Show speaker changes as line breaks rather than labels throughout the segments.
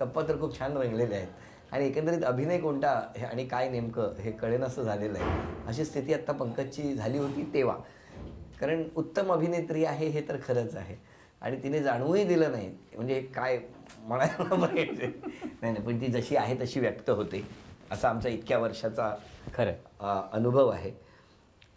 गप्पा तर खूप छान रंगलेल्या आहेत आणि एकंदरीत अभिनय कोणता हे आणि काय नेमकं हे कळेनासं झालेलं आहे. अशी स्थिती आत्ता पंकजची झाली होती तेव्हा. कारण उत्तम अभिनेत्री आहे हे तर खरंच आहे आणि तिने जाणवूही दिलं नाही. म्हणजे काय म्हणायला पाहिजे नाही नाही, पण ती जशी आहे तशी व्यक्त होते असा आमचा इतक्या वर्षाचा
खरं
अनुभव आहे.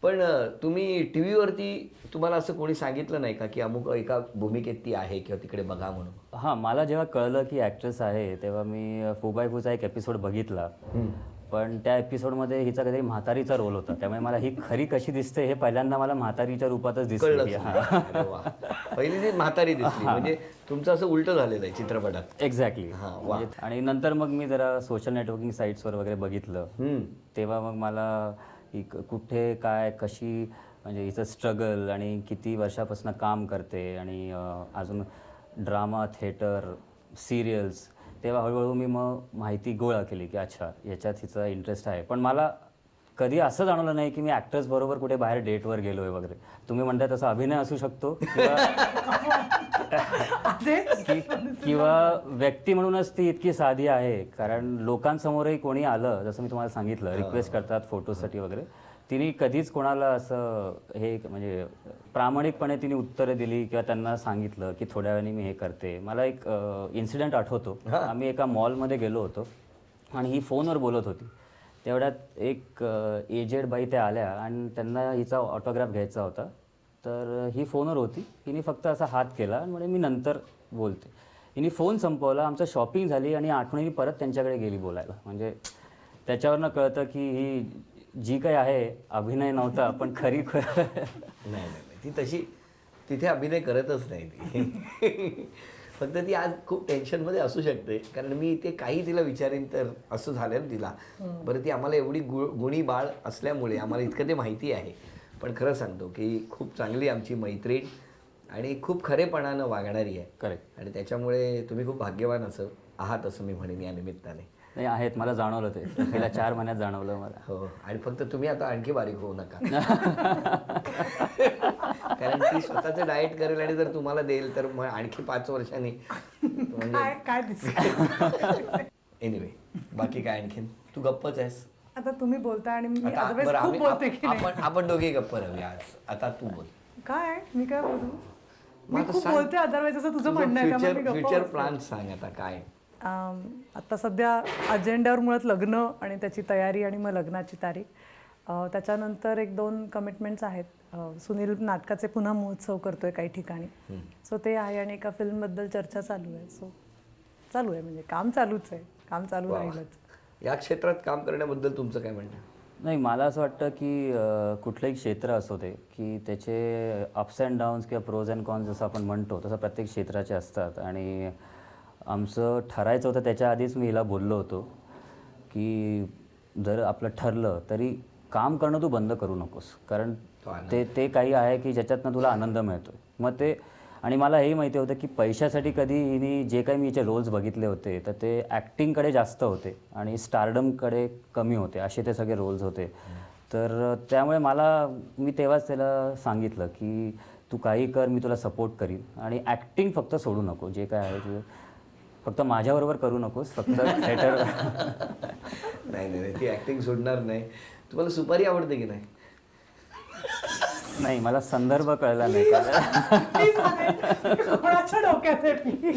पण तुम्ही टी व्हीवरती तुम्हाला असं कोणी सांगितलं नाही का की अमुक एका भूमिकेत ती आहे किंवा तिकडे बघा म्हणून?
हां, मला जेव्हा कळलं की ॲक्ट्रेस आहे तेव्हा मी फू बाय फूचा एक एपिसोड बघितला. पण त्या एपिसोडमध्ये हिचा काहीतरी म्हातारीचा रोल होता, त्यामुळे मला ही खरी कशी दिसते हे पहिल्यांदा मला म्हातारीच्या रूपातच दिसली.
कळलंच नाही. अरे वा. पहिली ती म्हातारी दिसली म्हणजे तुमचं असं उलटं झालेलं आहे चित्रपटात.
एक्झॅक्टली.
हां, वा.
आणि नंतर मग मी जरा सोशल नेटवर्किंग साईट्सवर वगैरे बघितलं, तेव्हा मग मला ही कुठे काय कशी म्हणजे हिचं स्ट्रगल आणि किती वर्षापासून काम करते आणि अजून ड्रामा, थिएटर, सिरियल्स, तेव्हा हळूहळू मी मग माहिती गोळा केली की अच्छा याच्यात हिचा इंटरेस्ट आहे. पण मला कधी असं जाणवलं नाही की मी ॲक्टर्स बरोबर कुठे बाहेर डेटवर गेलो आहे वगैरे. तुम्ही म्हणताय तसा अभिनय असू शकतो किंवा व्यक्ती म्हणूनच ती इतकी साधी आहे. कारण लोकांसमोरही कोणी आलं, जसं मी तुम्हाला सांगितलं, रिक्वेस्ट करतात फोटोसाठी वगैरे, तिने कधीच कोणाला असं हे म्हणजे प्रामाणिकपणे तिने उत्तरं दिली किंवा त्यांना सांगितलं की थोड्या वेळाने मी हे करते. मला एक इन्सिडेंट आठवतो. आम्ही एका मॉलमध्ये गेलो होतो आणि ही फोनवर बोलत होती. तेवढ्यात एक एजेड बाई त्या आल्या आणि त्यांना हिचा ऑटोग्राफ घ्यायचा होता. तर ही फोनवर होती, हिने फक्त असा हात केला आणि म्हणजे मी नंतर बोलते. हिने फोन संपवला, आमचं शॉपिंग झाली आणि आठवणी परत त्यांच्याकडे गेली बोलायला. म्हणजे त्याच्यावरनं कळतं की ही जी काही आहे अभिनय नव्हता पण खरी
नाही नाही, ती तशी तिथे अभिनय करतच नाही ती. फक्त ती आज खूप टेन्शनमध्ये असू शकते. कारण मी ते काही तिला विचारेन तर असं झालं ना तिला. बरं, ती आम्हाला एवढी गुणी बाळ असल्यामुळे आम्हाला इतकं ते माहिती आहे. पण खरं सांगतो की खूप चांगली आमची मैत्रीण आणि खूप खरेपणानं वागणारी आहे.
करेक्ट.
आणि त्याच्यामुळे तुम्ही खूप भाग्यवान असं आहात असं मी म्हणेन या निमित्ताने.
नाही आहेत, मला जाणवलं ते गेल्या 4 महिन्यात जाणवलं मला.
हो, आणि फक्त तुम्ही आता आणखी बारीक होऊ नका. कारण ती स्वतःचं डाएट करेल आणि जर तुम्हाला देईल तर मग आणखी 5 वर्षांनी एनिवे बाकी काय आणखीन? तू गप्पच आहेस
आता. तुम्ही बोलताय आणि मी
आता.
otherwise
बरं,
खूप बोलते की नाही?
आपण दोघे गप्प राहूया आज. आता तू बोल.
काय मी काय बोलू?
मग
मी
आता
खूप
सांग.
बोलते अदरवाईज असं तुझं म्हणणं आहे त्यामुळे मी गप्प
फ्युचर
बसते.
प्लॅन सांग आता काय.
आता सध्या अजेंड्यावर मुळात लग्न आणि त्याची तयारी आणि मग लग्नाची तारीख. त्याच्यानंतर 1-2 कमिटमेंट्स आहेत. सुनील नाटकाचे पुन्हा महोत्सव करतोय काही ठिकाणी, सो ते आहे. आणि एका फिल्मबद्दल चर्चा चालू आहे. सो चालू आहे, म्हणजे काम चालूच आहे, काम चालू
वा.
राहीलच.
या क्षेत्रात काम करण्याबद्दल तुमचं काय म्हणणं?
नाही, मला असं वाटतं की कुठलंही क्षेत्र असो ते की त्याचे अप्स अँड डाऊन्स किंवा प्रोज अँड कॉन्स जसं आपण म्हणतो तसं प्रत्येक क्षेत्राचे असतात. आणि आमचं ठरायचं होतं त्याच्या आधीच मी हिला बोललो होतो की जर आपलं ठरलं तरी काम करणं तू बंद करू नकोस. कारण ते काही आहे की ज्याच्यातनं तुला आनंद मिळतो. मग ते, आणि मला हेही माहिती होतं की पैशासाठी कधी हिने जे काही मी हिचे रोल्स बघितले होते तर ते ॲक्टिंगकडे जास्त होते आणि स्टारडमकडे कमी होते, असे ते सगळे रोल्स होते. तर त्यामुळे मी तेव्हाच त्याला सांगितलं की तू काही कर, मी तुला सपोर्ट करीन, आणि ॲक्टिंग फक्त सोडू नको. जे काय आहे तुझं फक्त माझ्याबरोबर करू नकोस, फक्त थिएटर.
नाही नाही, ती ॲक्टिंग सोडणार नाही. तुम्हाला सुपारी आवडते की नाही?
नाही, मला संदर्भ कळला नाही.
कोणाच्या डोक्यात आहे?